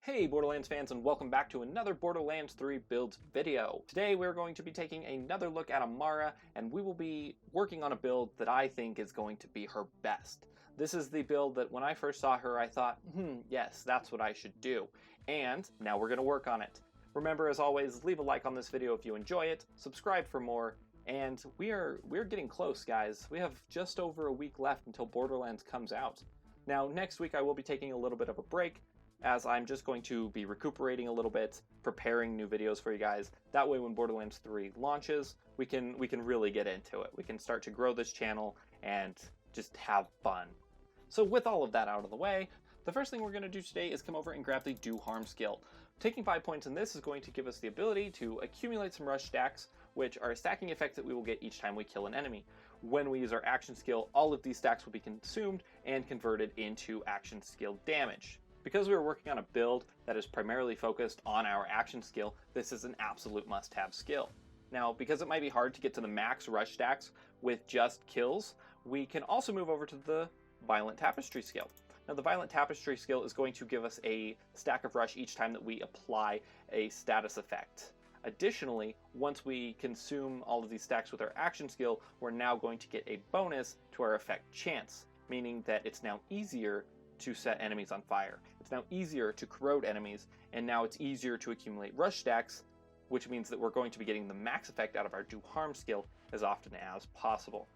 Hey Borderlands fans, and welcome back to another Borderlands 3 builds video. Today we're going to be taking another look at Amara, and we will be working on a build that I think is going to be her best. This is the build that when I first saw her I thought, yes, that's what I should do. And now we're going to work on it. Remember, as always, leave a like on this video if you enjoy it, subscribe for more, and we're getting close, guys. We have just over a week left until Borderlands comes out. Now, next week I will be taking a little bit of a break, as I'm just going to be recuperating a little bit, preparing new videos for you guys. That way when Borderlands 3 launches, we can really get into it. We can start to grow this channel and just have fun. So with all of that out of the way, the first thing we're going to do today is come over and grab the Do Harm skill. Taking 5 points in this is going to give us the ability to accumulate some rush stacks, which are a stacking effect that we will get each time we kill an enemy. When we use our action skill, all of these stacks will be consumed and converted into action skill damage. Because we are working on a build that is primarily focused on our action skill, this is an absolute must-have skill. Now, because it might be hard to get to the max rush stacks with just kills, we can also move over to the Violent Tapestry skill. Now, the Violent Tapestry skill is going to give us a stack of rush each time that we apply a status effect. Additionally, once we consume all of these stacks with our action skill, we're now going to get a bonus to our effect chance, meaning that it's now easier to set enemies on fire. It's now easier to corrode enemies, and now it's easier to accumulate rush stacks, which means that we're going to be getting the max effect out of our Do Harm skill as often as possible.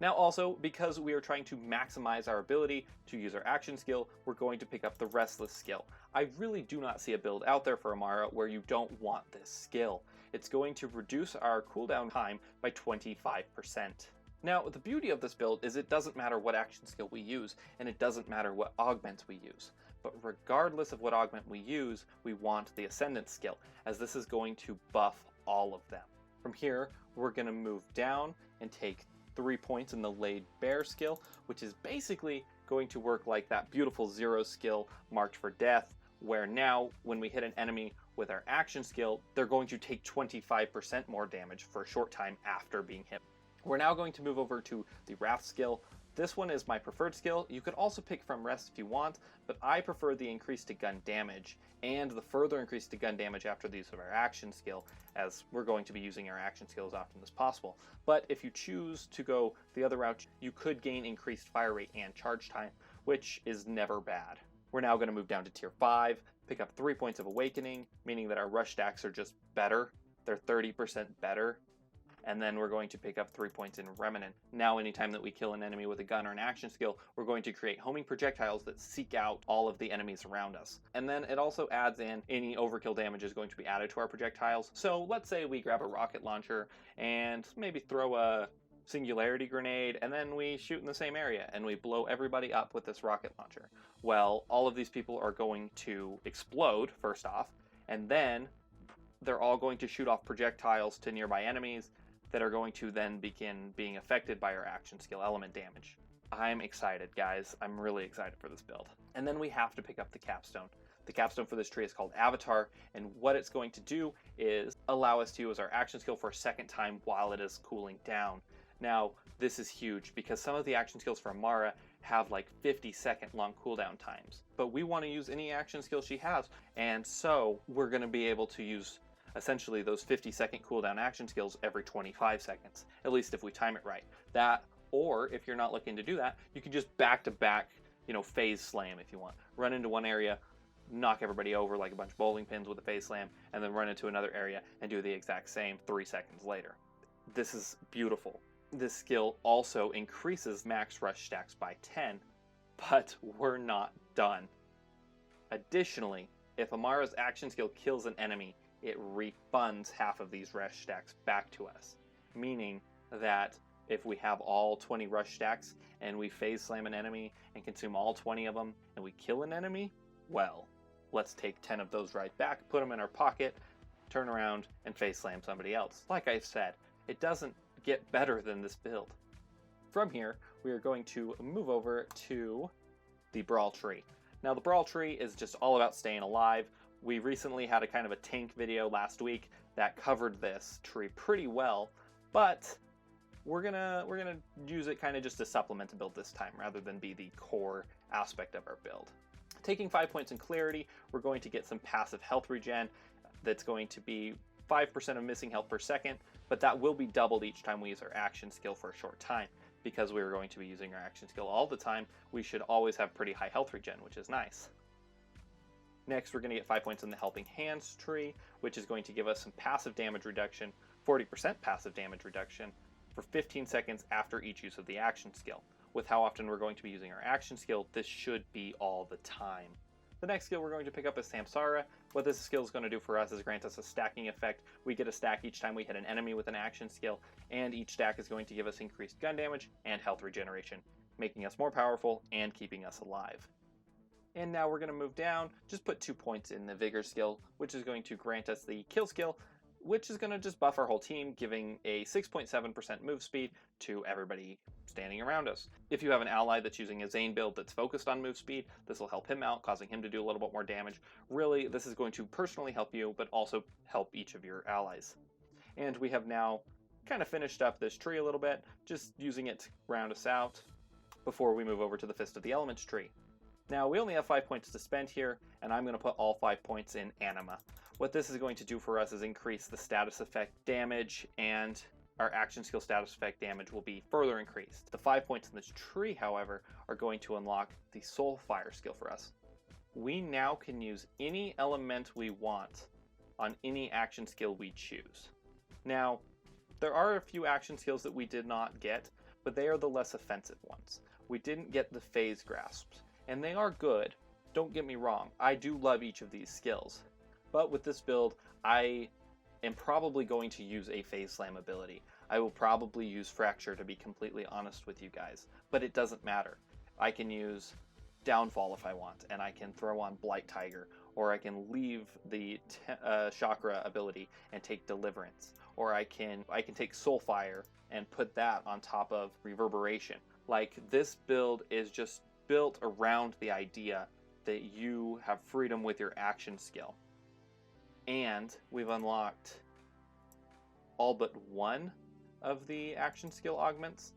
Now also, because we are trying to maximize our ability to use our action skill, we're going to pick up the Restless skill. I really do not see a build out there for Amara where you don't want this skill. It's going to reduce our cooldown time by 25%. Now, the beauty of this build is it doesn't matter what action skill we use, and it doesn't matter what augments we use. But regardless of what augment we use, we want the Ascendant skill, as this is going to buff all of them. From here, we're going to move down and take 3 points in the Laid Bare skill, which is basically going to work like that beautiful Zero skill marked for death, where now, when we hit an enemy with our action skill, they're going to take 25% more damage for a short time after being hit. We're now going to move over to the Wrath skill. This one is my preferred skill. You could also pick from Rest if you want, but I prefer the increase to gun damage and the further increase to gun damage after the use of our action skill, as we're going to be using our action skill as often as possible. But if you choose to go the other route, you could gain increased fire rate and charge time, which is never bad. We're now going to move down to tier 5, pick up 3 points of Awakening, meaning that our rush stacks are just better. They're 30% better. And then we're going to pick up 3 points in Remnant. Now, anytime that we kill an enemy with a gun or an action skill, we're going to create homing projectiles that seek out all of the enemies around us. And then it also adds in any overkill damage is going to be added to our projectiles. So let's say we grab a rocket launcher and maybe throw a singularity grenade, and then we shoot in the same area and we blow everybody up with this rocket launcher. Well, all of these people are going to explode, first off, and then they're all going to shoot off projectiles to nearby enemies that are going to then begin being affected by our action skill element damage. I'm excited, guys. I'm really excited for this build. And then we have to pick up the capstone. The capstone for this tree is called Avatar, and what it's going to do is allow us to use our action skill for a second time while it is cooling down. Now, this is huge because some of the action skills for Amara have like 50-second long cooldown times, but we want to use any action skill she has, and so we're going to be able to use essentially those 50-second cooldown action skills every 25 seconds, at least if we time it right. That, or if you're not looking to do that, you can just back-to-back, phase slam if you want. Run into one area, knock everybody over like a bunch of bowling pins with a phase slam, and then run into another area and do the exact same 3 seconds later. This is beautiful. This skill also increases max rush stacks by 10, but we're not done. Additionally, if Amara's action skill kills an enemy, it refunds half of these rush stacks back to us, meaning that if we have all 20 rush stacks and we phase slam an enemy and consume all 20 of them and we kill an enemy, well, let's take 10 of those right back, put them in our pocket, turn around and phase slam somebody else. Like I said, it doesn't get better than this build. From here, we are going to move over to the Brawl Tree. Now, the Brawl Tree is just all about staying alive. We recently had a kind of a tank video last week that covered this tree pretty well, but we're gonna use it kind of just to supplement the build this time rather than be the core aspect of our build. Taking 5 points in clarity, we're going to get some passive health regen that's going to be 5% of missing health per second, but that will be doubled each time we use our action skill for a short time. Because we're going to be using our action skill all the time, we should always have pretty high health regen, which is nice. Next, we're going to get 5 points in the Helping Hands tree, which is going to give us some passive damage reduction, 40% passive damage reduction, for 15 seconds after each use of the action skill. With how often we're going to be using our action skill, this should be all the time. The next skill we're going to pick up is Samsara. What this skill is going to do for us is grant us a stacking effect. We get a stack each time we hit an enemy with an action skill, and each stack is going to give us increased gun damage and health regeneration, making us more powerful and keeping us alive. And now we're going to move down, just put 2 points in the Vigor skill, which is going to grant us the kill skill, which is going to just buff our whole team, giving a 6.7% move speed to everybody standing around us. If you have an ally that's using a Zane build that's focused on move speed, this will help him out, causing him to do a little bit more damage. Really, this is going to personally help you, but also help each of your allies. And we have now kind of finished up this tree a little bit, just using it to round us out before we move over to the Fist of the Elements tree. Now, we only have 5 points to spend here, and I'm going to put all 5 points in Anima. What this is going to do for us is increase the status effect damage, and our action skill status effect damage will be further increased. The 5 points in this tree, however, are going to unlock the Soulfire skill for us. We now can use any element we want on any action skill we choose. Now, there are a few action skills that we did not get, but they are the less offensive ones. We didn't get the Phase Grasps, and they are good. Don't get me wrong, I do love each of these skills. But with this build, I am probably going to use a Phase Slam ability. I will probably use Fracture, to be completely honest with you guys, but it doesn't matter. I can use Downfall if I want, and I can throw on Blight Tiger, or I can leave the Chakra ability and take Deliverance, or I can take Soulfire and put that on top of Reverberation. Like, this build is just built around the idea that you have freedom with your action skill. And we've unlocked all but one of the action skill augments,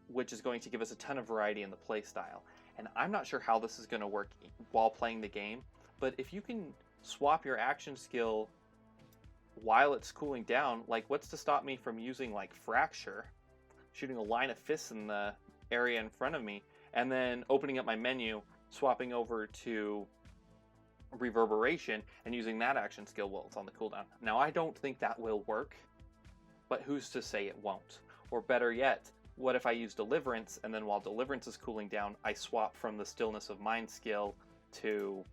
which is going to give us a ton of variety in the playstyle. And I'm not sure how this is going to work while playing the game, but if you can swap your action skill while it's cooling down, like, what's to stop me from using, like, Fracture, shooting a line of fists in the area in front of me, and then opening up my menu, swapping over to Reverberation, and using that action skill while it's on the cooldown. Now, I don't think that will work, but who's to say it won't? Or better yet, what if I use Deliverance, and then while Deliverance is cooling down, I swap from the Stillness of Mind skill to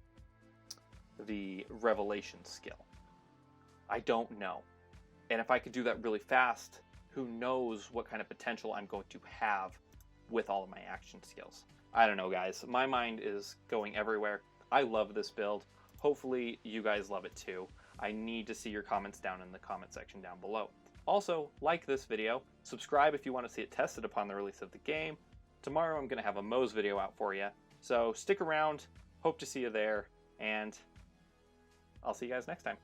the Revelation skill? I don't know. And if I could do that really fast, who knows what kind of potential I'm going to have with all of my action skills. I don't know, guys. My mind is going everywhere. I love this build. Hopefully you guys love it too. I need to see your comments down in the comment section down below. Also, like this video, subscribe if you want to see it tested upon the release of the game. Tomorrow I'm going to have a Moe's video out for you, so stick around, hope to see you there, and I'll see you guys next time.